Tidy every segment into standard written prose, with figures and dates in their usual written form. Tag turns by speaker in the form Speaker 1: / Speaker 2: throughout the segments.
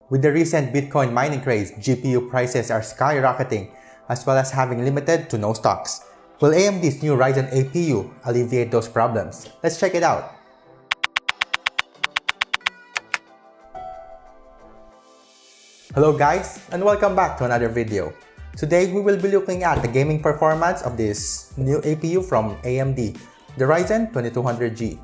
Speaker 1: With the recent Bitcoin mining craze, GPU prices are skyrocketing, as well as having limited to no stocks. Will AMD's new Ryzen APU alleviate those problems? Let's check it out. Hello guys, and welcome back to another video. Today we will be looking at the gaming performance of this new APU from AMD, the Ryzen 2200G.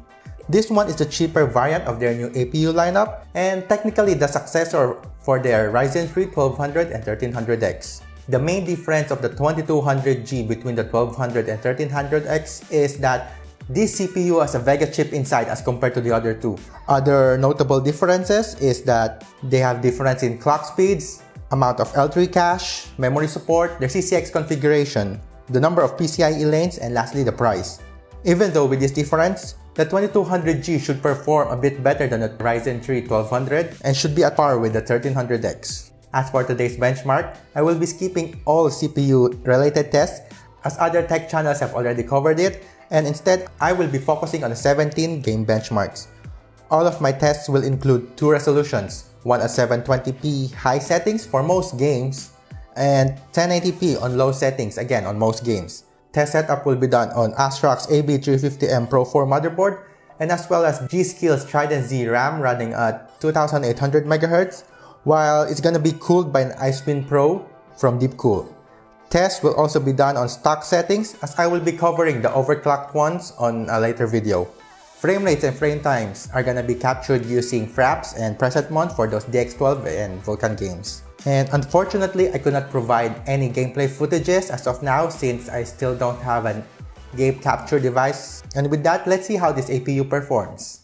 Speaker 1: This one is the cheaper variant of their new APU lineup and technically the successor for their Ryzen 3 1200 and 1300X. The main difference of the 2200G between the 1200 and 1300X is that this CPU has a Vega chip inside as compared to the other two. Other notable differences is that they have difference in clock speeds, amount of L3 cache, memory support, their CCX configuration, the number of PCIe lanes, and lastly the price. Even though with this difference, the 2200G should perform a bit better than the Ryzen 3 1200 and should be at par with the 1300X. As for today's benchmark, I will be skipping all CPU related tests as other tech channels have already covered it, and instead I will be focusing on the 17 game benchmarks. All of my tests will include two resolutions, one at 720p high settings for most games and 1080p on low settings again on most games. Test setup will be done on Asrock AB350M Pro 4 motherboard and as well as Gskill Trident Z RAM running at 2800 MHz, while it's gonna be cooled by an iSpin Pro from Deepcool. Tests will also be done on stock settings as I will be covering the overclocked ones on a later video. Frame rates and frame times are gonna be captured using Fraps and PresetMon for those DX12 and Vulkan games. And unfortunately, I could not provide any gameplay footages as of now since I still don't have a game capture device. And with that, let's see how this APU performs.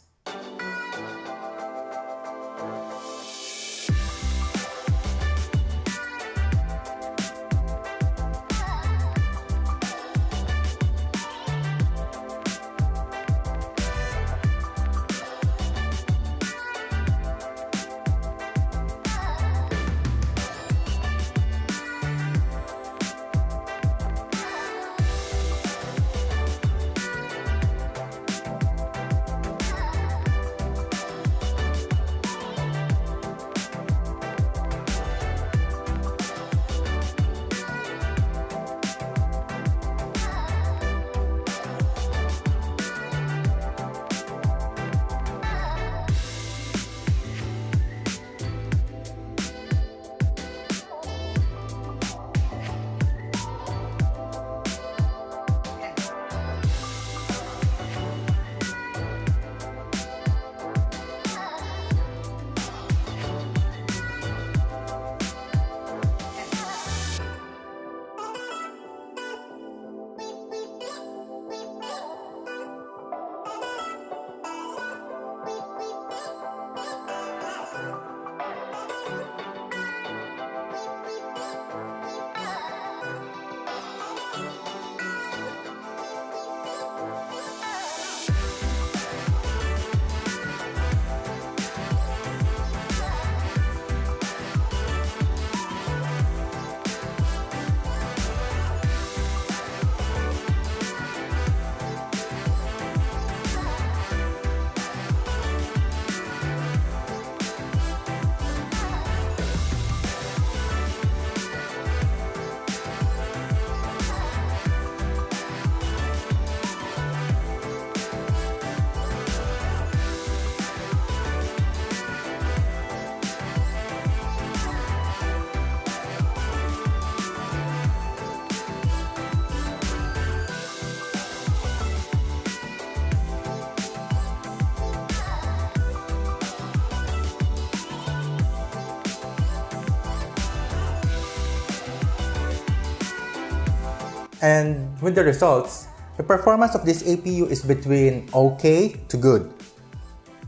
Speaker 1: And with the results, the performance of this APU is between okay to good.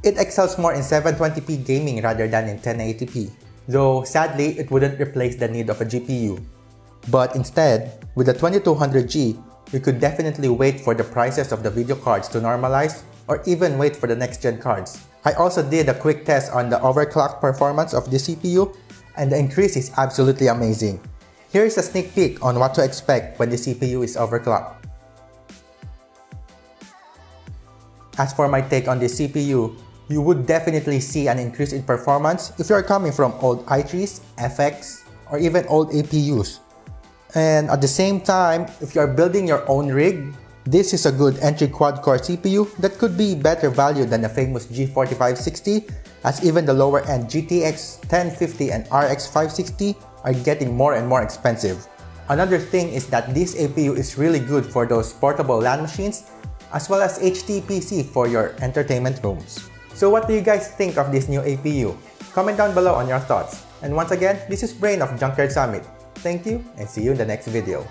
Speaker 1: It excels more in 720p gaming rather than in 1080p, though sadly it wouldn't replace the need of a GPU. But instead, with the 2200G, we could definitely wait for the prices of the video cards to normalize or even wait for the next gen cards. I also did a quick test on the overclock performance of this CPU and the increase is absolutely amazing. Here is a sneak peek on what to expect when the CPU is overclocked. As for my take on this CPU, you would definitely see an increase in performance if you are coming from old i3s, FX, or even old APUs. And at the same time, if you are building your own rig, this is a good entry quad-core CPU that could be better value than the famous G4560, as even the lower-end GTX 1050 and RX 560 are getting more and more expensive. Another thing is that this APU is really good for those portable LAN machines, as well as HTPC for your entertainment rooms. So what do you guys think of this new APU? Comment down below on your thoughts. And once again, this is Brain of Junkyard Summit. Thank you and see you in the next video.